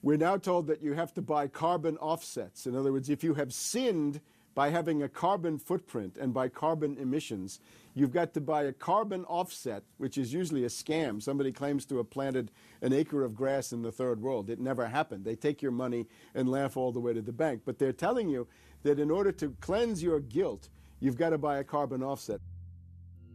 We're now told that you have to buy carbon offsets. In other words, if you have sinned by having a carbon footprint and by carbon emissions, you've got to buy a carbon offset, which is usually a scam. Somebody claims to have planted an acre of grass in the third world. It never happened. They take your money and laugh all the way to the bank. But they're telling you that in order to cleanse your guilt, you've got to buy a carbon offset.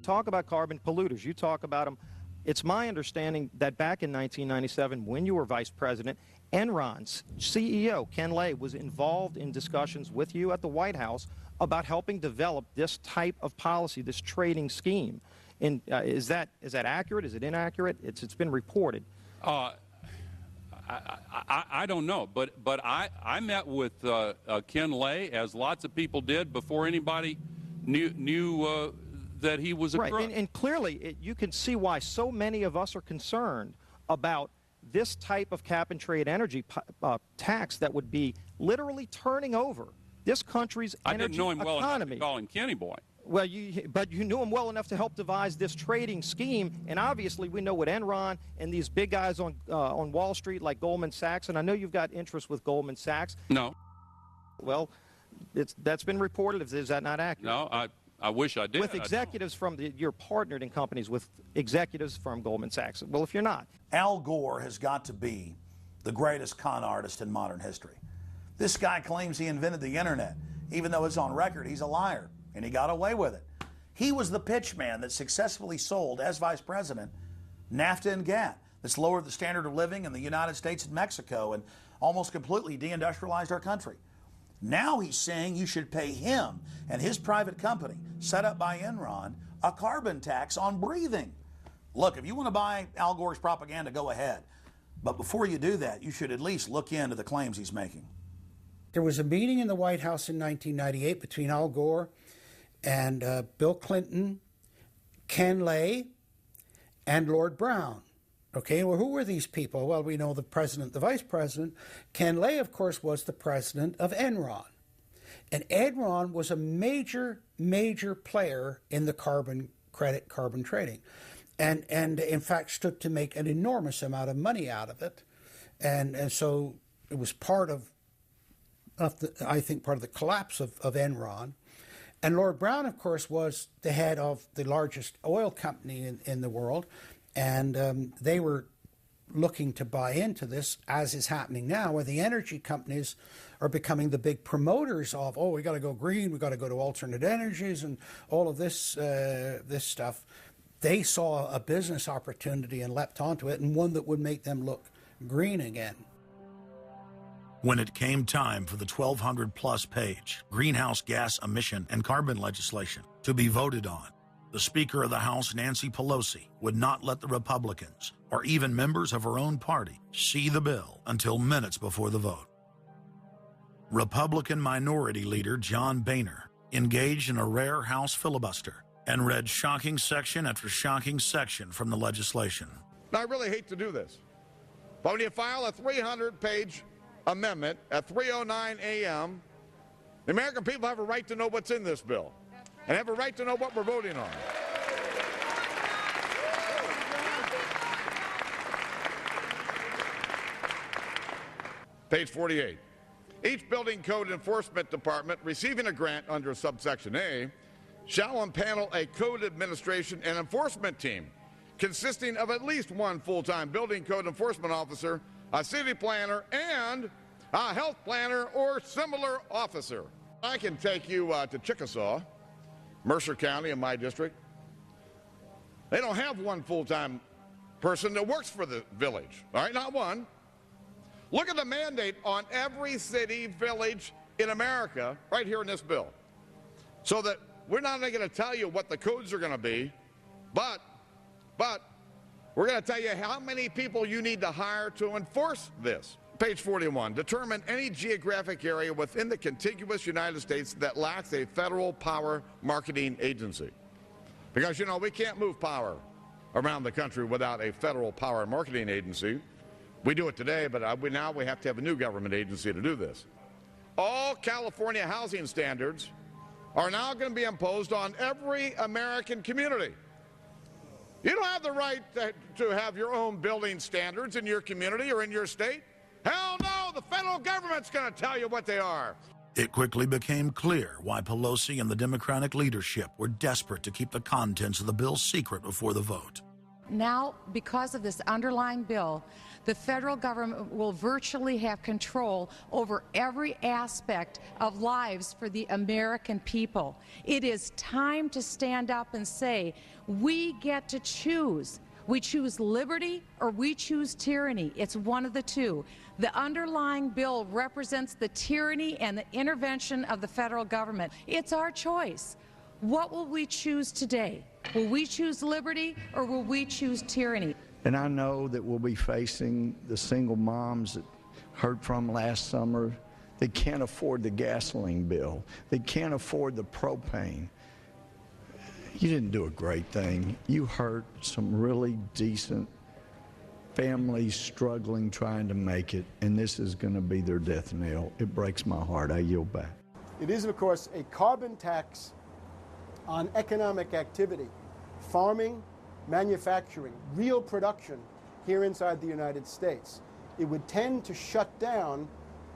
Talk about carbon polluters. You talk about them. It's my understanding that back in 1997, when you were vice president, Enron's CEO, Ken Lay, was involved in discussions with you at the White House about helping develop this type of policy, this trading scheme. And is that accurate? Is it inaccurate? It's been reported. I don't know, but I met with Ken Lay, as lots of people did, before anybody knew that he was a crook. Right, and clearly you can see why so many of us are concerned about this type of cap-and-trade energy tax that would be literally turning over this country's energy economy. I didn't know him well enough to call him Kenny Boy. Well, but you knew him well enough to help devise this trading scheme, and obviously we know what Enron and these big guys on Wall Street like Goldman Sachs, and I know you've got interest with Goldman Sachs. No. Well, that's been reported. Is that not accurate? No, I wish I did. With executives you're partnered in companies with executives from Goldman Sachs. Well, if you're not. Al Gore has got to be the greatest con artist in modern history. This guy claims he invented the internet, even though it's on record he's a liar, and he got away with it. He was the pitchman that successfully sold, as vice president, NAFTA and GATT. That's lowered the standard of living in the United States and Mexico and almost completely deindustrialized our country. Now he's saying you should pay him and his private company, set up by Enron, a carbon tax on breathing. Look, if you want to buy Al Gore's propaganda, go ahead. But before you do that, you should at least look into the claims he's making. There was a meeting in the White House in 1998 between Al Gore and Bill Clinton, Ken Lay, and Lord Brown. Okay, well, who were these people? Well, we know the president, the vice president. Ken Lay, of course, was the president of Enron. And Enron was a major, major player in the carbon credit, carbon trading. And in fact, stood to make an enormous amount of money out of it. And so it was part of I think, part of the collapse of Enron. And Lord Brown, of course, was the head of the largest oil company in the world. And they were looking to buy into this, as is happening now, where the energy companies are becoming the big promoters of, oh, we got to go green, we got to go to alternate energies, and all of this this stuff. They saw a business opportunity and leapt onto it, and one that would make them look green again. When it came time for the 1,200-plus page greenhouse gas emission and carbon legislation to be voted on, the Speaker of the House, Nancy Pelosi, would not let the Republicans, or even members of her own party, see the bill until minutes before the vote. Republican Minority Leader John Boehner engaged in a rare House filibuster and read shocking section after shocking section from the legislation. Now, I really hate to do this, but when you file a 300-page amendment at 3:09 a.m., the American people have a right to know what's in this bill and have a right to know what we're voting on. Page 48. Each building code enforcement department receiving a grant under subsection A shall impanel a code administration and enforcement team consisting of at least one full-time building code enforcement officer, a city planner, and a health planner or similar officer. I can take you to Chickasaw, Mercer County in my district. They don't have one full-time person that works for the village, all right, not one. Look at the mandate on every city, village in America right here in this bill. So that we're not only going to tell you what the codes are going to be, but we're going to tell you how many people you need to hire to enforce this. Page 41, determine any geographic area within the contiguous United States that lacks a federal power marketing agency. Because, you know, we can't move power around the country without a federal power marketing agency. We do it today, but now we have to have a new government agency to do this. All California housing standards are now going to be imposed on every American community. You don't have the right to have your own building standards in your community or in your state. Hell no, the federal government's going to tell you what they are. It quickly became clear why Pelosi and the Democratic leadership were desperate to keep the contents of the bill secret before the vote. Now, because of this underlying bill, the federal government will virtually have control over every aspect of lives for the American people. It is time to stand up and say, we get to choose. We choose liberty or we choose tyranny. It's one of the two. The underlying bill represents the tyranny and the intervention of the federal government. It's our choice. What will we choose today? Will we choose liberty or will we choose tyranny? And I know that we'll be facing the single moms that heard from last summer. They can't afford the gasoline bill. They can't afford the propane. You didn't do a great thing. You hurt some really decent families struggling, trying to make it, and this is going to be their death knell. It breaks my heart. I yield back. It is, of course, a carbon tax on economic activity, farming, manufacturing, real production here inside the United States. It would tend to shut down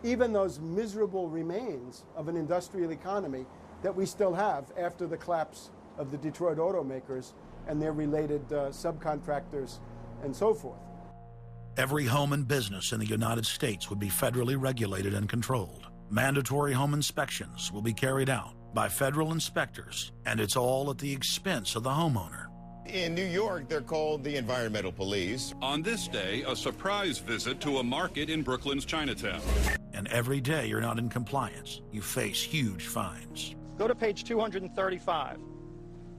even those miserable remains of an industrial economy that we still have after the collapse of the Detroit automakers and their related subcontractors and so forth. Every home and business in the United States would be federally regulated and controlled. Mandatory home inspections will be carried out by federal inspectors, and it's all at the expense of the homeowner. In New York, they're called the environmental police. On this day, a surprise visit to a market in Brooklyn's Chinatown. And every day you're not in compliance, you face huge fines. Go to page 235.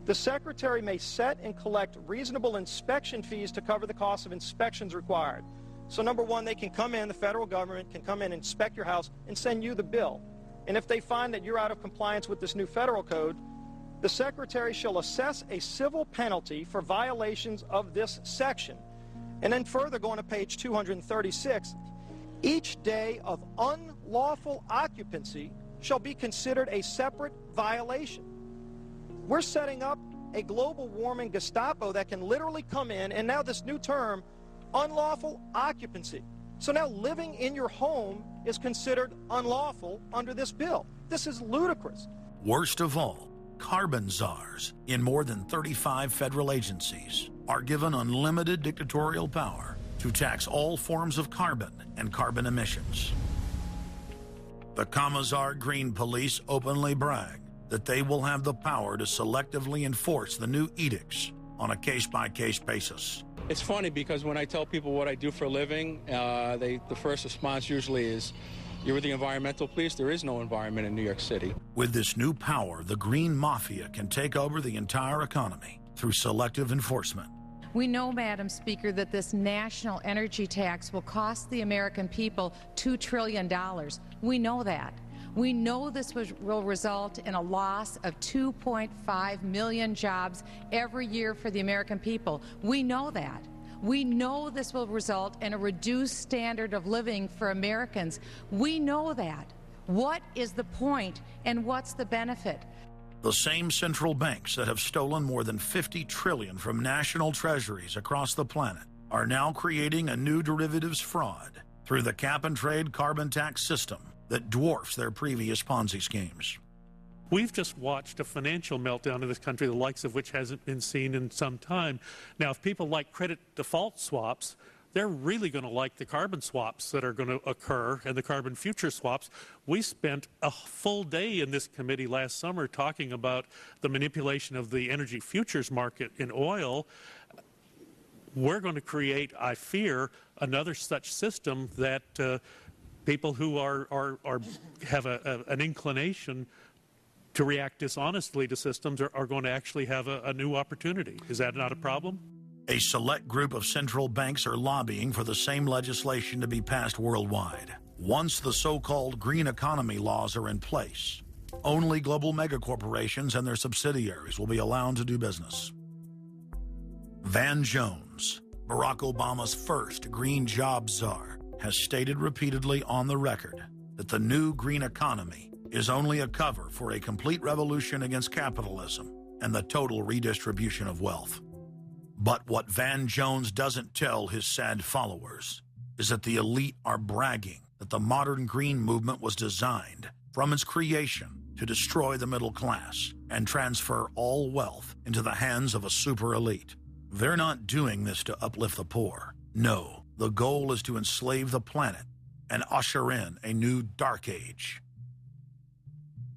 The Secretary may set and collect reasonable inspection fees to cover the cost of inspections required. So number one, they can come in, the federal government can come in and inspect your house and send you the bill. And if they find that you're out of compliance with this new federal code, the Secretary shall assess a civil penalty for violations of this section. And then further, going to page 236, each day of unlawful occupancy shall be considered a separate violation. We're setting up a global warming Gestapo that can literally come in, and now this new term, unlawful occupancy. So now living in your home is considered unlawful under this bill. This is ludicrous. Worst of all, carbon czars in more than 35 federal agencies are given unlimited dictatorial power to tax all forms of carbon and carbon emissions. The Commissar Green Police openly brag that they will have the power to selectively enforce the new edicts on a case-by-case basis. It's funny because when I tell people what I do for a living, the first response usually is, you're the environmental police? There is no environment in New York City. With this new power, the Green Mafia can take over the entire economy through selective enforcement. We know, Madam Speaker, that this national energy tax will cost the American people $2 trillion. We know that. We know this will result in a loss of 2.5 million jobs every year for the American people. We know that. We know this will result in a reduced standard of living for Americans. We know that. What is the point and what's the benefit? The same central banks that have stolen more than $50 trillion from national treasuries across the planet are now creating a new derivatives fraud through the cap-and-trade carbon tax system that dwarfs their previous Ponzi schemes. We've just watched a financial meltdown in this country, the likes of which hasn't been seen in some time. Now, if people like credit default swaps, they're really going to like the carbon swaps that are going to occur and the carbon future swaps. We spent a full day in this committee last summer talking about the manipulation of the energy futures market in oil. We're going to create, I fear, another such system that people who have an inclination to react dishonestly to systems are going to actually have a new opportunity. Is that not a problem? A select group of central banks are lobbying for the same legislation to be passed worldwide. Once the so-called green economy laws are in place, only global megacorporations and their subsidiaries will be allowed to do business. Van Jones, Barack Obama's first green job czar, has stated repeatedly on the record that the new green economy is only a cover for a complete revolution against capitalism and the total redistribution of wealth. But what Van Jones doesn't tell his sad followers is that the elite are bragging that the modern green movement was designed from its creation to destroy the middle class and transfer all wealth into the hands of a super elite. They're not doing this to uplift the poor. No, the goal is to enslave the planet and usher in a new dark age.